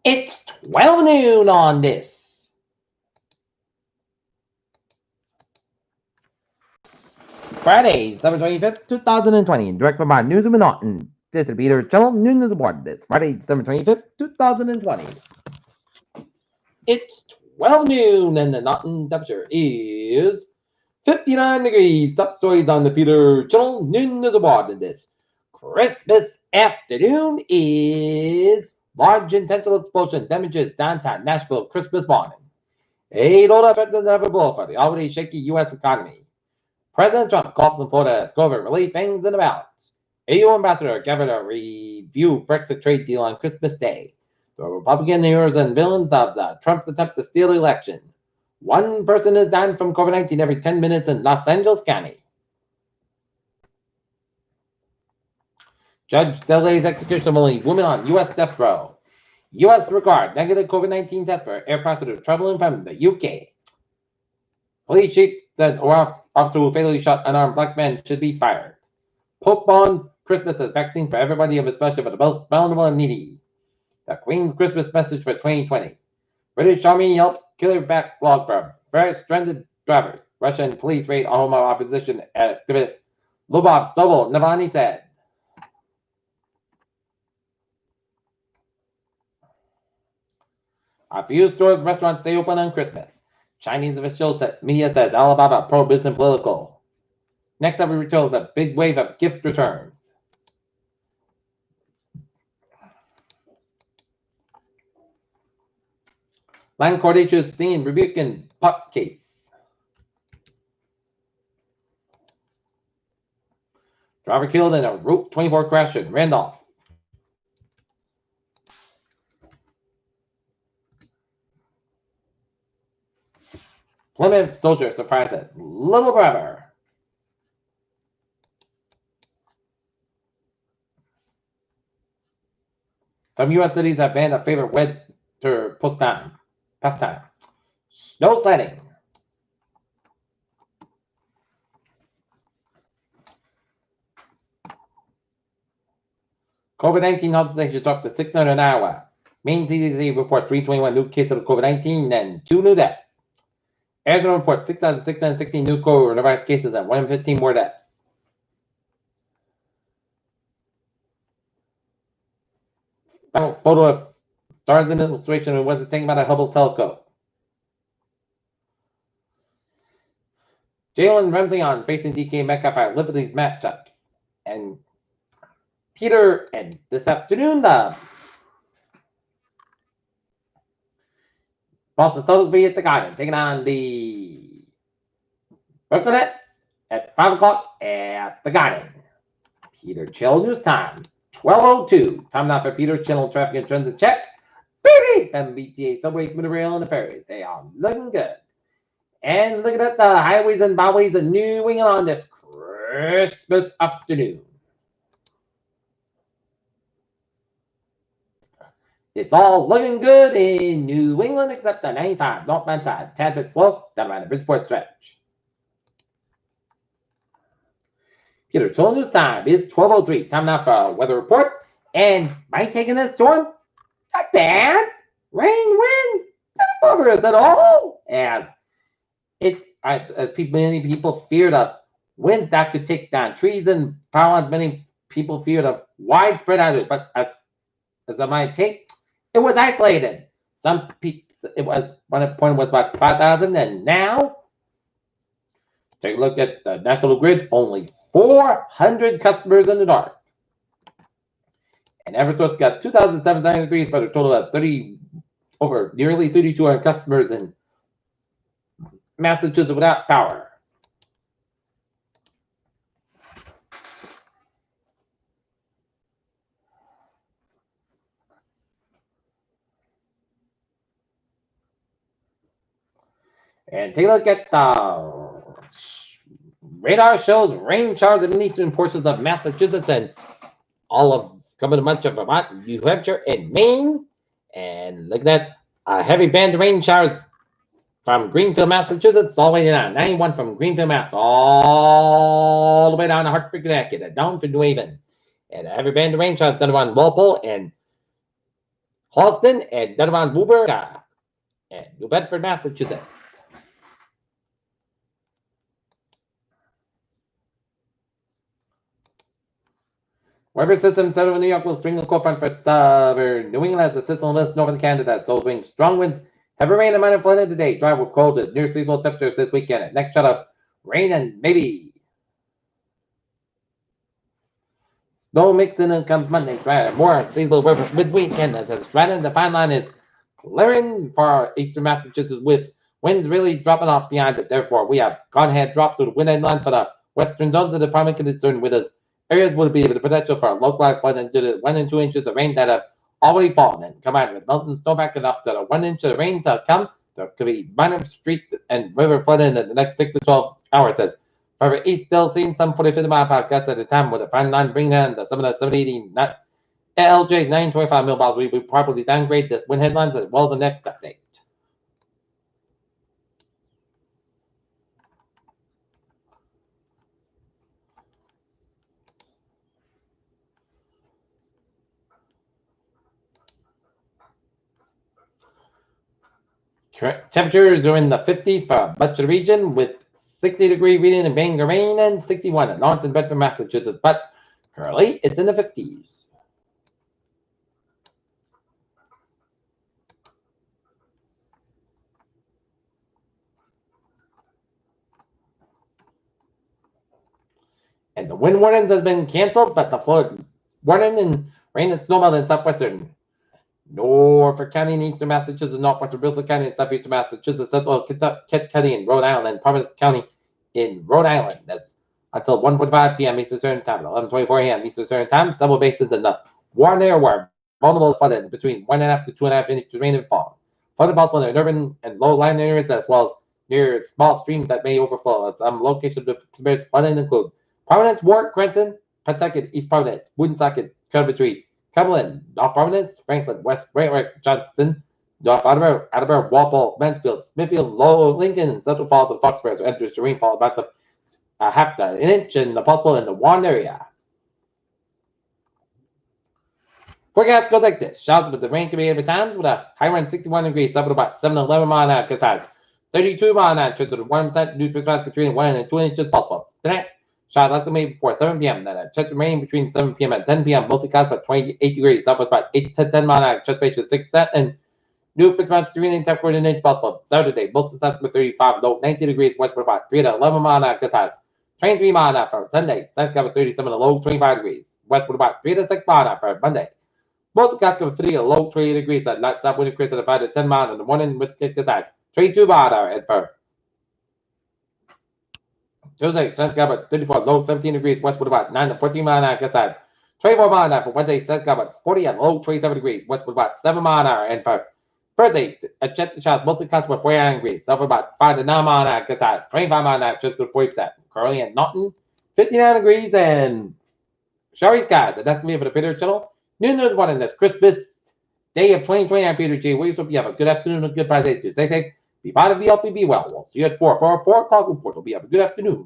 It's 12 noon on this Friday, December 25th, 2020. Direct from my News of Monotony. This is Peter Channel Noon is aboard this Friday, December 25th, 2020. It's 12 noon and the Naughton temperature is 59 degrees. Top stories on the Peter Channel Noon is aboard this Christmas afternoon is large intentional explosion damages downtown Nashville Christmas morning. A dollar threatens to blow for the already shaky U.S. economy. President Trump calls on Florida as COVID relief hangs in the balance. EU Ambassador Governor review Brexit trade deal on Christmas Day. The Republican heroes and villains of Trump's attempt to steal the election. One person is dying from COVID-19 every 10 minutes in Los Angeles County. Judge delays execution of only women on U.S. death row. U.S. regard negative COVID-19 test for air passenger traveling from the UK. Police chief said officer who fatally shot unarmed black man should be fired. Pope on Christmas as vaccine for everybody, especially for the most vulnerable and needy. The Queen's Christmas message for 2020. British Army helps killer backlog for various stranded drivers. Russian police raid Oklahoma opposition activist Lubov Sobol Navalny said. A few stores and restaurants stay open on Christmas. Chinese official media says Alabama pro-business political. Next up, we returns a big wave of gift returns. Land court issues seen rebuking pot case. Driver killed in a Route 24 crash in Randolph. Plymouth soldier surprises little brother. Some U.S. cities have banned a favorite winter pastime. Snow sledding. COVID-19 hospitalizations dropped to 600 in Iowa. Maine CDC reports 321 new cases of COVID-19 and 2 new deaths. Arizona reports 6,616 new coronavirus cases and 115 more deaths. Final photo of stars in illustration and was taken by the Hubble telescope. Jalen Ramsey on facing DK Metcalf at Liberty's matchups. And Peter, and this afternoon, the Boston Celtics be at the Garden, taking on the Brooklyn Nets at 5 o'clock at the Garden. Peter Chill News Time, 12:02. Time now for Peter Chill traffic and transit check. Baby! MBTA subway, monorail, and the ferries. They are looking good. And looking at the highways and byways of New England on this Christmas afternoon. It's all looking good in New England except the 95 northbound side. Tad bit slow down around the Bridgeport stretch. Peter Chill News Time is 12:03. Time now for a weather report. And might taking this storm? Not bad. Rain, wind, not bother us at all. As many people feared of wind that could take down trees and power lines, many people feared of widespread outage. But as I might take, it was isolated. Some people, it was one point was about 5,000, and now take a look at the national grid. Only 400 customers in the dark. And Eversource got 2,793 for a total of nearly 3,200 customers in Massachusetts without power. And take a look at the radar shows rain showers in eastern portions of Massachusetts and all of coming a bunch of Vermont, New Hampshire, and Maine. And look at that heavy band of rain showers from Greenfield, Massachusetts, all the way down 91 from Greenfield, Mass, all the way down to Hartford, Connecticut, and down to New Haven. And every band of rain showers done around Walpole and Halston and Donovan Wuber and New Bedford, Massachusetts. Weather system set over New York will string the cold front for southern New England as the system lifts northern Canada. So winds, strong winds, heavy rain and minor flooding today. Dry with cold and near seasonal temperatures this weekend. Next shut up, rain and maybe snow mixing in comes Monday. Dry more seasonal weather mid-weekend as it's right in the fine line is clearing for eastern Massachusetts with winds really dropping off behind it. Therefore, we have gone ahead dropped to the wind end line for the western zones of the department concerned with us. Areas would be the potential for localized flood into the 1 and 2 inches of rain that have already fallen and combined with melting snow backing up to the 1 inch of rain to come. There could be minor street and river flooding in the next 6 to 12 hours. Says However, east still seeing some 40-50 mile per hour gusts at a time with a fine line bring down the 780 not LJ 925 millibar. We will probably downgrade this wind headlines as well as the next update. Temperatures are in the 50s for much of the region with 60-degree reading in Bangor, Maine, and 61 at Lawrence and Bedford, Massachusetts. But currently, it's in the 50s. And the wind warnings has been canceled, but the flood warning and rain and snowmelt in southwestern Norfolk County in eastern Massachusetts, northwestern Bristol County in southeastern Massachusetts, central Kent County in Rhode Island, and Providence County in Rhode Island. That's until 1:45 p.m. Eastern Standard Time, 11:24 a.m. Eastern Standard Time. Several basins in the warm area were vulnerable to flooding between 1.5 to 2.5 inches of rain and fall. Flooding possible in urban and low-lying areas as well as near small streams that may overflow. Some locations of flooding include Providence, Warwick, Crenton, Pawtucket, East Providence, Woonsocket, Coventry, Cumberland, North Providence, Franklin, West Great Johnston, North Attleboro, Walpole, Mansfield, Smithfield, Lower Lincoln, and Central Falls and Foxborough enters the rainfall amounts of a half to an inch and possible in the one area. Forecast goes like this. Showers with the rain can be every time with a high wind 61 degrees, up to about 7 to 11 mile an hour, because 32 mile an hour, chance of 1% new between 1 and 2 inches possible. Tonight, showers likely made before 7 p.m. Then a chance of rain between 7 p.m. and 10 p.m. Mostly clouds about 28 degrees, southwest about 8 to 10 mile an hour, chance of 6%, and new about 3 and 10 quarter an inch possible. Saturday, mostly south with 35, low 90 degrees, west about 3 to 11 mile an hour, because 23 mile an hour for Sunday, south cover 37 to low 25 degrees, west with about 3 to 6 mile an hour for Monday. Most guys cover 50 to low 20 degrees at night, south wind increase at 5 to 10 miles in the morning with kick size 22 mile an hour and for Tuesday, sun cover 34 low 17 degrees, west with about 9 to 14 mile an hour size 24 mile an hour for Wednesday, sun cover 40 at low 27 degrees, west with about 7 mile an hour and for Thursday, a jet the shots mostly cuts with 49 degrees, south about 5 to 9 mile an hour size 25 mile an hour, just with 40%. Currently in Norton, 59 degrees and showery skies. And that's me for the Peter channel. Noon is one in this Christmas day of 2020. I'm Peter G. We hope you have a good afternoon and good Friday. Stay safe, be positive, be healthy, be well. We'll see you at 4 for our 4 o'clock report. Hope you have a good afternoon.